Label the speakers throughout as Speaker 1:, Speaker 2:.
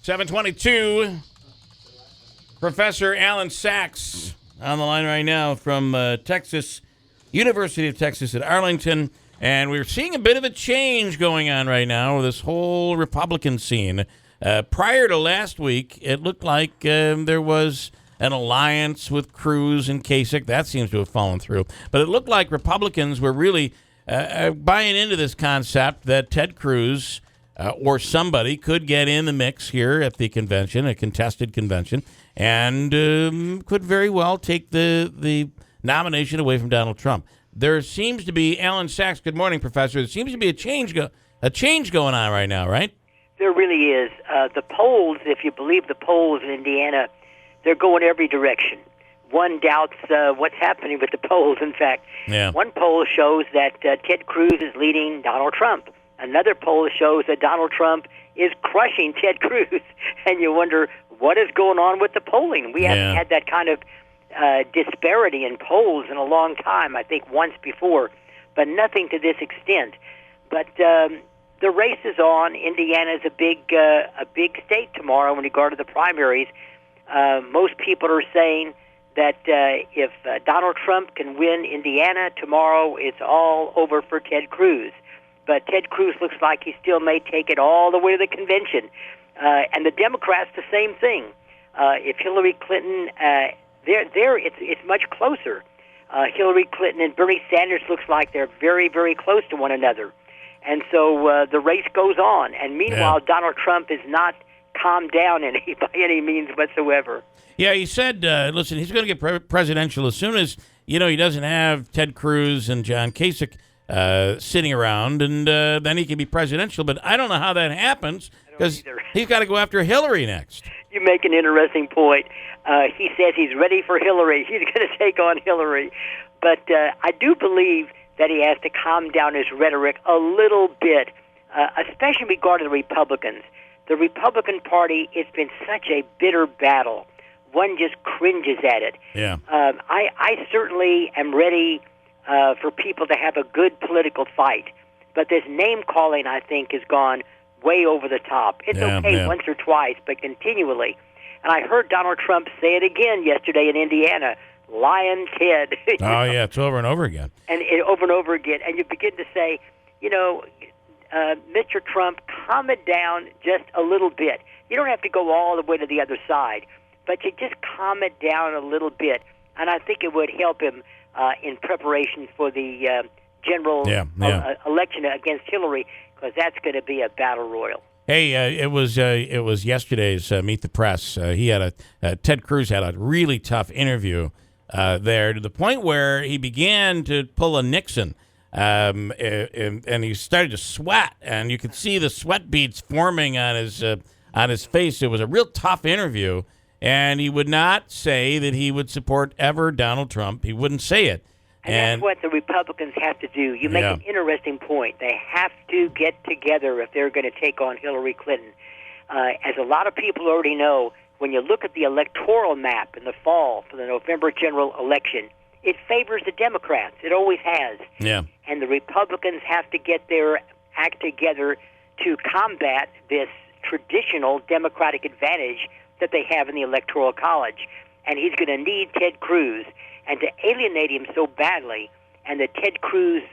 Speaker 1: 722. Professor Allan Saxe on the line right now from Texas, University of Texas at Arlington. And we're seeing a bit of a change going on right now with this whole Republican scene. Prior to last week, it looked like there was an alliance with Cruz and Kasich. That seems to have fallen through. But it looked like Republicans were really buying into this concept that Ted Cruz or somebody could get in the mix here at the convention, a contested convention, and could very well take the nomination away from Donald Trump. There seems to be, Allan Saxe, good morning, Professor, there seems to be a change going on right now, right?
Speaker 2: There really is. The polls, if you believe the polls in Indiana, they're going every direction. One doubts what's happening with the polls. In fact, One poll shows that Ted Cruz is leading Donald Trump. Another poll shows that Donald Trump is crushing Ted Cruz. And you wonder, what is going on with the polling? We haven't had that kind of disparity in polls in a long time, I think once before, but nothing to this extent. But the race is on. Indiana is a big state tomorrow in regard to the primaries. Most people are saying that if Donald Trump can win Indiana tomorrow, it's all over for Ted Cruz. But Ted Cruz looks like he still may take it all the way to the convention. And the Democrats, the same thing. If Hillary Clinton, it's much closer. Hillary Clinton and Bernie Sanders looks like they're very, very close to one another. And so the race goes on. And meanwhile, Donald Trump is not calmed down by any means whatsoever.
Speaker 1: Yeah, he said, listen, he's going to get presidential as soon as, he doesn't have Ted Cruz and John Kasich sitting around, and then he can be presidential. But I don't know how that happens, because he's got to go after Hillary next.
Speaker 2: You make an interesting point. He says he's ready for Hillary. He's going to take on Hillary. But I do believe that he has to calm down his rhetoric a little bit, especially regarding the Republicans. The Republican Party, it's been such a bitter battle. One just cringes at it.
Speaker 1: Yeah.
Speaker 2: I certainly am ready for people to have a good political fight. But this name-calling, I think, has gone way over the top. It's okay once or twice, but continually. And I heard Donald Trump say it again yesterday in Indiana, Lion Ted.
Speaker 1: Oh, yeah, it's over and over again.
Speaker 2: And over and over again. And you begin to say, Mr. Trump, calm it down just a little bit. You don't have to go all the way to the other side, but you just calm it down a little bit. And I think it would help him in preparation for the general election against Hillary, because that's going to be a battle royal.
Speaker 1: Hey, it was yesterday's Meet the Press. He had Ted Cruz had a really tough interview there, to the point where he began to pull a Nixon, and he started to sweat, and you could see the sweat beads forming on his face. It was a real tough interview, and he would not say that he would support ever Donald Trump. He wouldn't say it.
Speaker 2: And that's what the Republicans have to do. You make an interesting point. They have to get together if they're going to take on Hillary Clinton. As a lot of people already know, when you look at the electoral map in the fall for the November general election, it favors the Democrats. It always has.
Speaker 1: Yeah.
Speaker 2: And the Republicans have to get their act together to combat this traditional Democratic advantage that they have in the Electoral College. And he's going to need Ted Cruz. And to alienate him so badly, and the Ted Cruz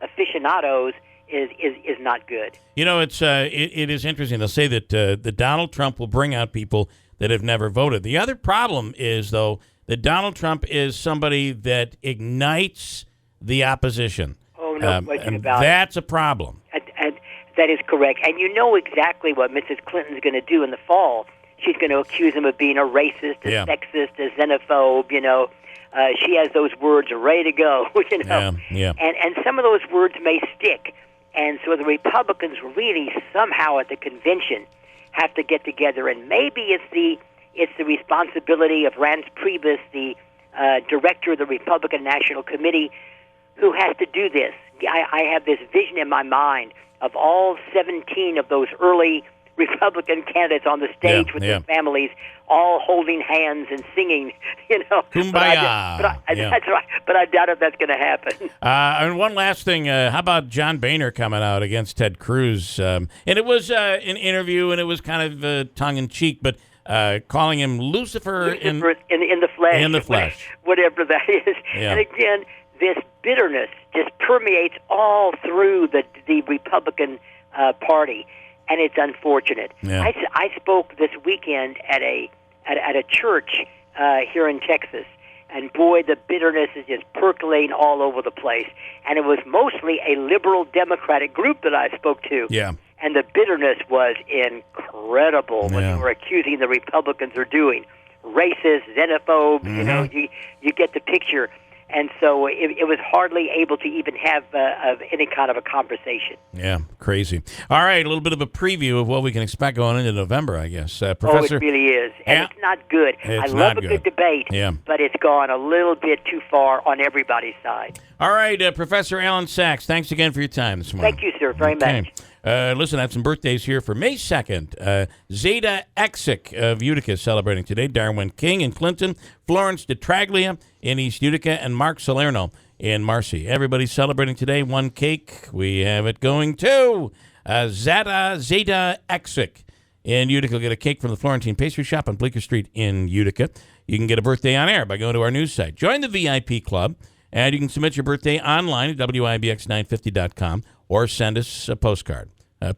Speaker 2: aficionados is not good.
Speaker 1: It is interesting. They'll say that Donald Trump will bring out people that have never voted. The other problem is, though, that Donald Trump is somebody that ignites the opposition.
Speaker 2: Oh, no question about it.
Speaker 1: That's a problem.
Speaker 2: And that is correct. And you know exactly what Mrs. Clinton's going to do in the fall. She's going to accuse him of being a racist, a sexist, a xenophobe, she has those words ready to go, And some of those words may stick. And so the Republicans really somehow at the convention have to get together. And maybe it's the responsibility of Rance Priebus, the director of the Republican National Committee, who has to do this. I have this vision in my mind of all 17 of those early Republican candidates on the stage with their families, all holding hands and singing,
Speaker 1: Kumbaya.
Speaker 2: That's right. But I doubt if that's going to happen.
Speaker 1: And one last thing. How about John Boehner coming out against Ted Cruz? And it was an interview, and it was kind of tongue-in-cheek, but calling him Lucifer in
Speaker 2: the flesh.
Speaker 1: In the flesh.
Speaker 2: Whatever that is. Yeah. And again, this bitterness just permeates all through the Republican Party, and it's unfortunate.
Speaker 1: Yeah.
Speaker 2: I spoke this weekend at a church here in Texas, and boy, the bitterness is just percolating all over the place. And it was mostly a liberal Democratic group that I spoke to.
Speaker 1: Yeah.
Speaker 2: And the bitterness was incredible when they were accusing the Republicans of doing racist, xenophobes.
Speaker 1: Mm-hmm.
Speaker 2: You get the picture. And so it was hardly able to even have any kind of a conversation.
Speaker 1: Yeah, crazy. All right, a little bit of a preview of what we can expect going into November, I guess. Professor,
Speaker 2: it really is. And it's not good. I love a good debate, but it's gone a little bit too far on everybody's side.
Speaker 1: All right, Professor Allan Saxe, thanks again for your time this morning.
Speaker 2: Thank you, sir, very much.
Speaker 1: Listen, I have some birthdays here for May 2nd. Zeta Exic of Utica is celebrating today. Darwin King in Clinton. Florence DeTraglia in East Utica. And Mark Salerno in Marcy. Everybody's celebrating today. One cake. We have it going to Zeta Exic in Utica. Get a cake from the Florentine Pastry Shop on Bleecker Street in Utica. You can get a birthday on air by going to our news site. Join the VIP club, and you can submit your birthday online at WIBX950.com or send us a postcard.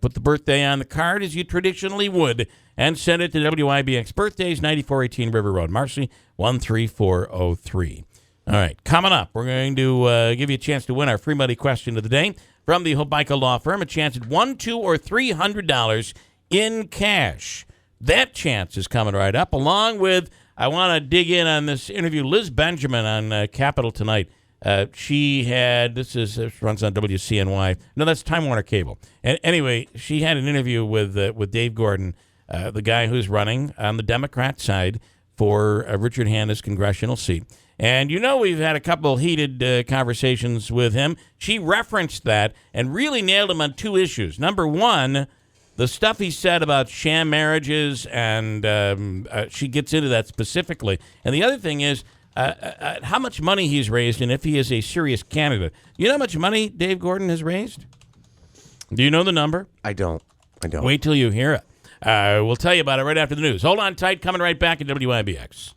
Speaker 1: Put the birthday on the card as you traditionally would and send it to WIBX Birthdays, 9418 River Road, Marcy, 13403. All right, coming up, we're going to give you a chance to win our free money question of the day from the Hobica Law Firm, a chance at $100, $200, or $300 in cash. That chance is coming right up, along with, I want to dig in on this interview, Liz Benjamin on Capital Tonight. She had, this runs on WCNY. No, that's Time Warner Cable. And anyway, she had an interview with Dave Gordon, the guy who's running on the Democrat side for Richard Hanna's congressional seat. And we've had a couple heated conversations with him. She referenced that and really nailed him on two issues. Number one, the stuff he said about sham marriages, and she gets into that specifically. And the other thing is, how much money he's raised and if he is a serious candidate. You know how much money Dave Gordon has raised? Do you know the number?
Speaker 3: I don't.
Speaker 1: Wait till you hear it. We'll tell you about it right after the news. Hold on tight. Coming right back at WIBX.